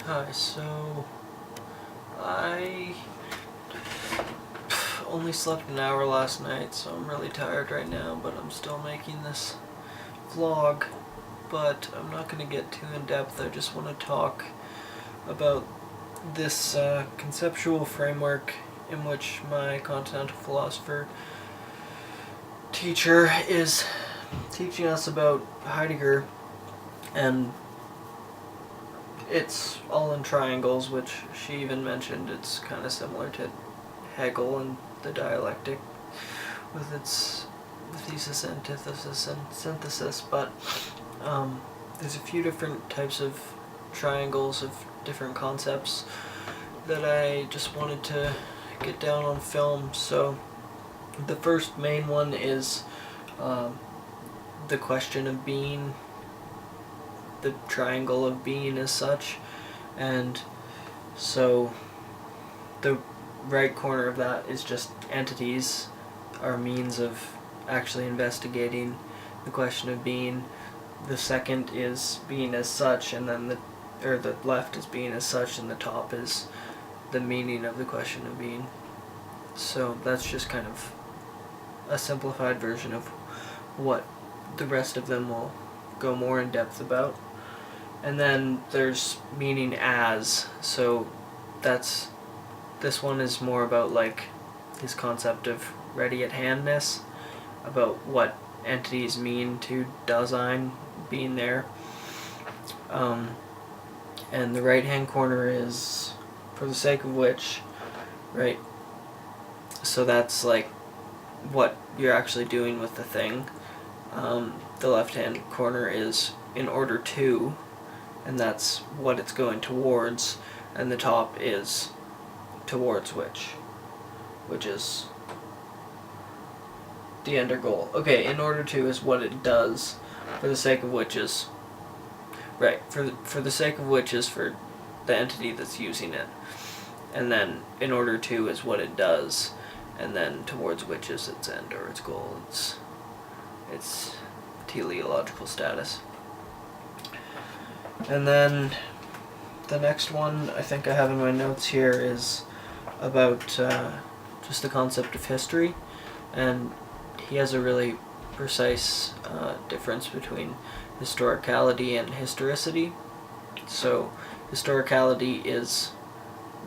Hi, so I only slept an hour last night, so I'm really tired right now, but I'm still making this vlog. But I'm not going to get too in depth. I just want to talk about this conceptual framework in which my continental philosopher teacher is teaching us about Heidegger, and it's all in triangles, which she even mentioned it's kind of similar to Hegel and the dialectic with its thesis, antithesis, and synthesis, but there's a few different types of triangles of different concepts that I just wanted to get down on film. So the first main one is the question of being, the triangle of being as such, and so the right corner of that is just entities are means of actually investigating the question of being. The second is being as such, and then the left is being as such, and the top is the meaning of the question of being. So that's just kind of a simplified version of what the rest of them will go more in depth about. And then there's meaning as, so this one is more about like his concept of ready at handness, about what entities mean to Dasein being there. And the right hand corner is for the sake of which, right? So that's like what you're actually doing with the thing. The left hand corner is in order to, and that's what it's going towards, and the top is towards which is the end or goal. Okay, in order to is what it does, for the sake of which is, right, for the sake of which is for the entity that's using it, and then in order to is what it does, and then towards which is its end or its goal, its teleological status. And then the next one I think I have in my notes here is about just the concept of history, and he has a really precise difference between historicality and historicity. So historicality is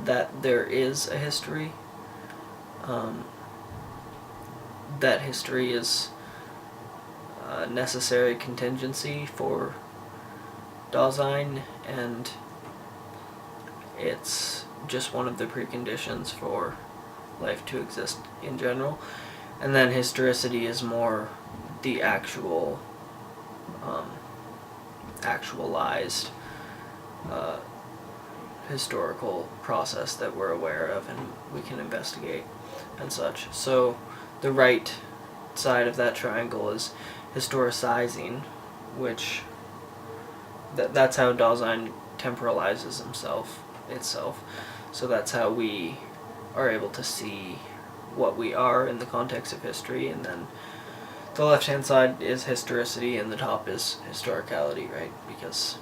that there is a history, that history is a necessary contingency for Dasein, and it's just one of the preconditions for life to exist in general. And then historicity is more the actual actualized historical process that we're aware of and we can investigate and such. So the right side of that triangle is historicizing, which that's how Dasein temporalizes itself. So that's how we are able to see what we are in the context of history, and then the left-hand side is historicity and the top is historicality, right? Because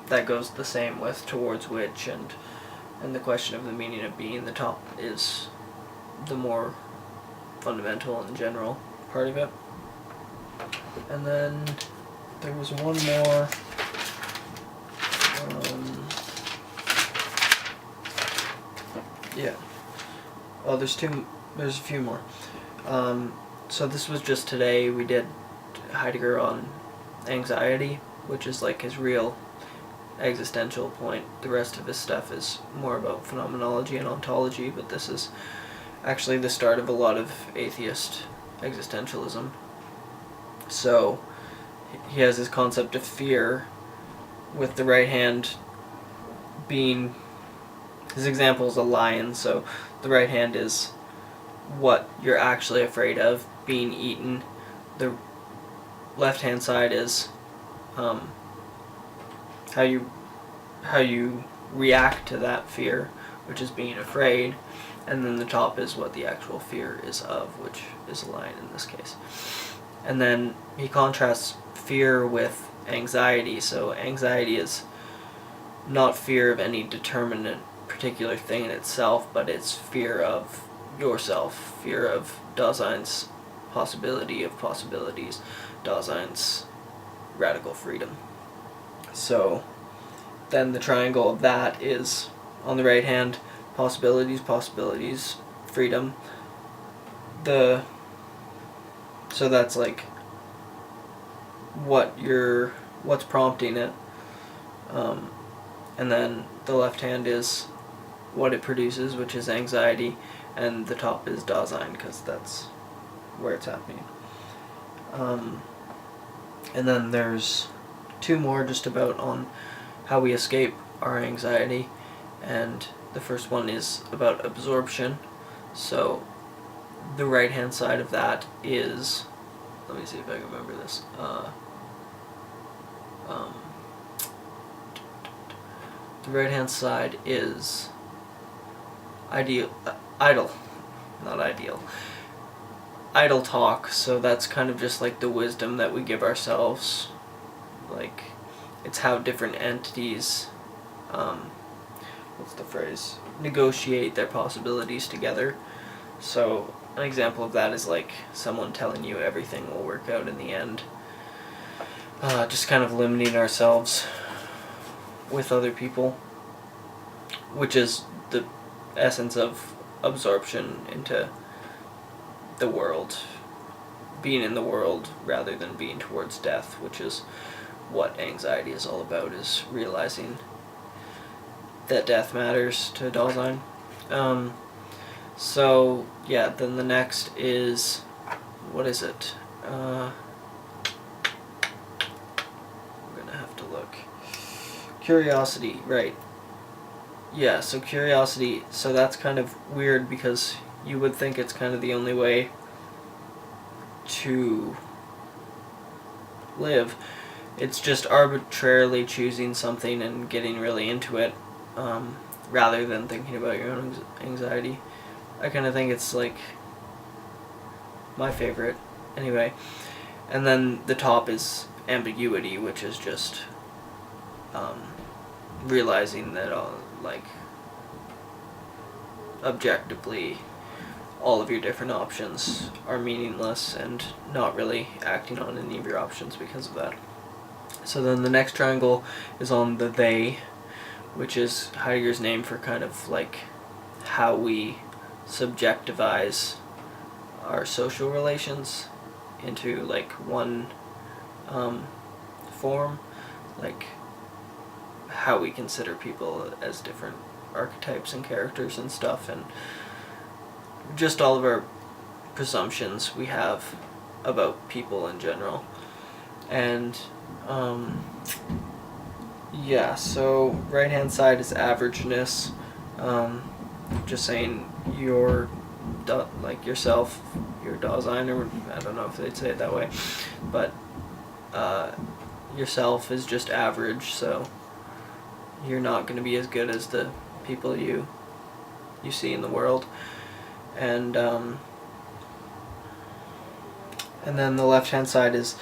that goes the same with towards which and the question of the meaning of being. The top is the more fundamental and general part of it. And then there was one more. Yeah. Oh, there's a few more. So this was just today. We did Heidegger on anxiety, which is like his real existential point. The rest of his stuff is more about phenomenology and ontology, but this is actually the start of a lot of atheist existentialism. So he has this concept of fear, with the right hand being, his example is a lion, so the right hand is what you're actually afraid of, being eaten. The left hand side is how you react to that fear, which is being afraid, and then the top is what the actual fear is of, which is a lion in this case. And then he contrasts fear with anxiety. So anxiety is not fear of any determinate particular thing in itself, but it's fear of yourself, fear of Dasein's possibility of possibilities, Dasein's radical freedom. So then the triangle of that is, on the right hand, possibilities, freedom. So that's like what's prompting it. And then the left hand is what it produces, which is anxiety, and the top is Dasein, because that's where it's happening. And then there's two more just about on how we escape our anxiety, and the first one is about absorption. So the right hand side of that is, let me see if I can remember this. The right hand side is idle talk. So that's kind of just like the wisdom that we give ourselves. Like, it's how different entities, what's the phrase? Negotiate their possibilities together. So an example of that is like someone telling you everything will work out in the end. Just kind of limiting ourselves with other people, which is the essence of absorption into the world, being in the world rather than being towards death, which is what anxiety is all about, is realizing that death matters to Dasein. So yeah, then the next is, what is it? I'm gonna have to look. Curiosity, right. Yeah, so curiosity, so that's kind of weird because you would think it's kind of the only way to live. It's just arbitrarily choosing something and getting really into it, rather than thinking about your own anxiety. I kind of think it's like my favorite, anyway. And then the top is ambiguity, which is just realizing that like objectively all of your different options are meaningless and not really acting on any of your options because of that. So then the next triangle is on the they, which is Heidegger's name for kind of like how we subjectivize our social relations into like one form, like how we consider people as different archetypes and characters and stuff, and just all of our presumptions we have about people in general. And yeah, so right hand side is averageness, just saying your like yourself, your Dasein, or I don't know if they'd say it that way, but yourself is just average, so you're not going to be as good as the people you see in the world. And then the left hand side is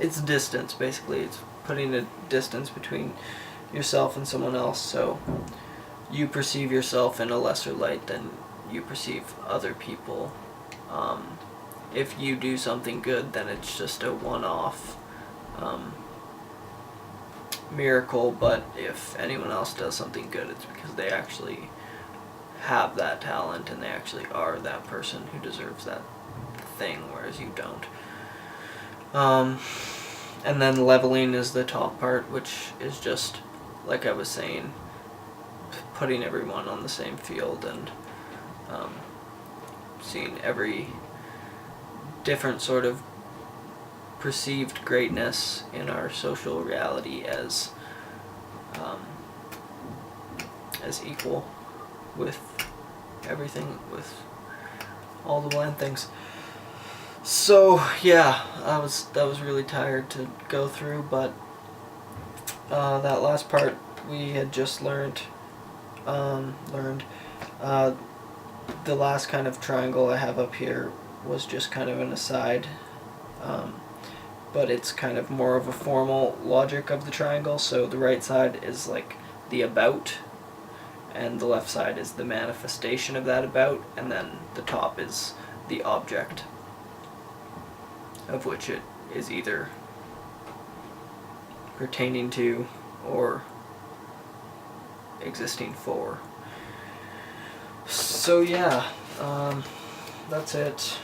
it's distance, basically. It's putting a distance between yourself and someone else, so you perceive yourself in a lesser light than you perceive other people. If you do something good, then it's just a one-off miracle, but if anyone else does something good, it's because they actually have that talent and they actually are that person who deserves that thing, whereas you don't. And then leveling is the top part, which is just, like I was saying, putting everyone on the same field and seeing every different sort of perceived greatness in our social reality as equal with everything, with all the bland things. So yeah, that was really tired to go through, but that last part we had just learned The last kind of triangle I have up here was just kind of an aside, but it's kind of more of a formal logic of the triangle. So the right side is like the about, and the left side is the manifestation of that about, and then the top is the object of which it is either pertaining to or existing for. So yeah, that's it.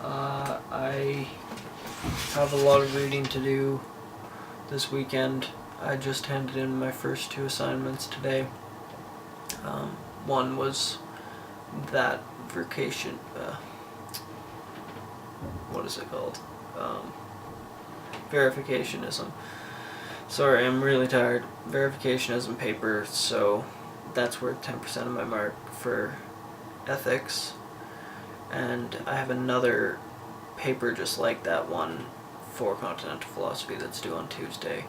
I have a lot of reading to do this weekend. I just handed in my first 2 assignments today. One was that vacation, what is it called? Verificationism. Sorry, I'm really tired. Verificationism paper, so that's worth 10% of my mark for ethics. And I have another paper just like that one for continental philosophy that's due on Tuesday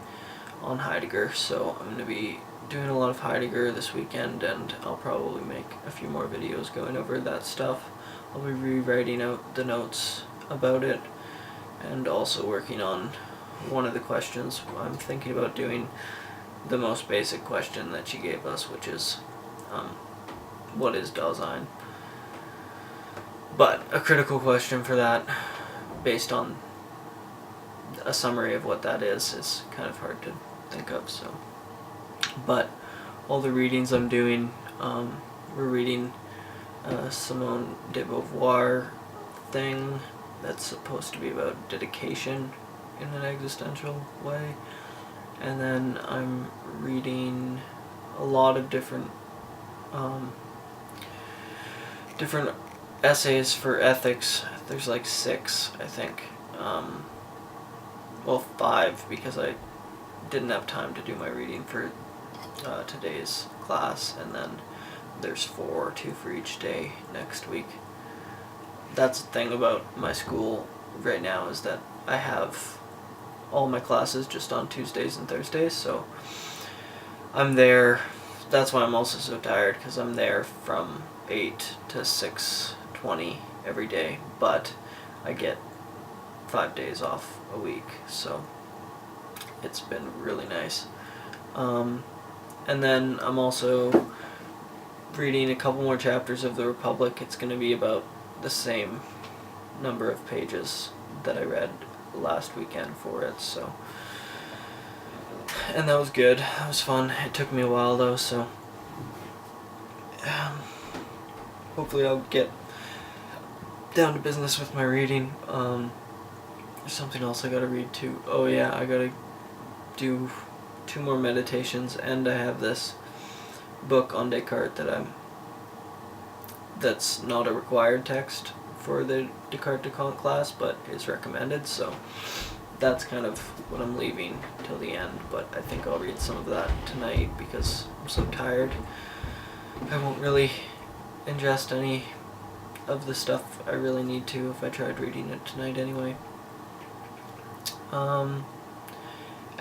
on Heidegger, so I'm going to be doing a lot of Heidegger this weekend, and I'll probably make a few more videos going over that stuff. I'll be rewriting out the notes about it, and also working on one of the questions. I'm thinking about doing the most basic question that she gave us, which is, what is Dasein? But a critical question for that, based on a summary of what that is kind of hard to think of. So, but all the readings I'm doing, we're reading a Simone de Beauvoir thing that's supposed to be about dedication in an existential way, and then I'm reading a lot of different essays for ethics. There's like 6, I think. Well, 5, because I didn't have time to do my reading for today's class, and then there's 4, 2 for each day next week. That's the thing about my school right now, is that I have all my classes just on Tuesdays and Thursdays, so I'm there. That's why I'm also so tired, because I'm there from 8 to 6:20 every day, but I get 5 days off a week, so it's been really nice. And then I'm also reading a couple more chapters of The Republic. It's going to be about the same number of pages that I read last weekend for it, so, and that was good. That was fun. It took me a while though, so hopefully I'll get down to business with my reading. There's something else I gotta read too. Oh yeah, I gotta do 2 more meditations, and I have this book on Descartes that's not a required text for the Descartes to Kant class, but is recommended, so that's kind of what I'm leaving till the end, but I think I'll read some of that tonight because I'm so tired. I won't really ingest any of the stuff I really need to if I tried reading it tonight anyway.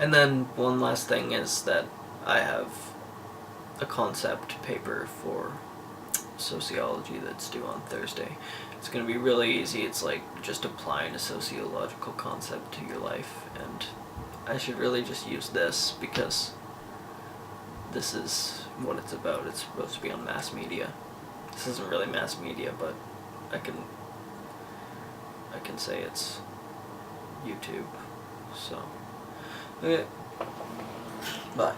And then one last thing is that I have a concept paper for sociology that's due on Thursday. It's going to be really easy. It's like just applying a sociological concept to your life, and I should really just use this because this is what it's about. It's supposed to be on mass media. This isn't really mass media, but I can say it's YouTube. So, okay. Bye.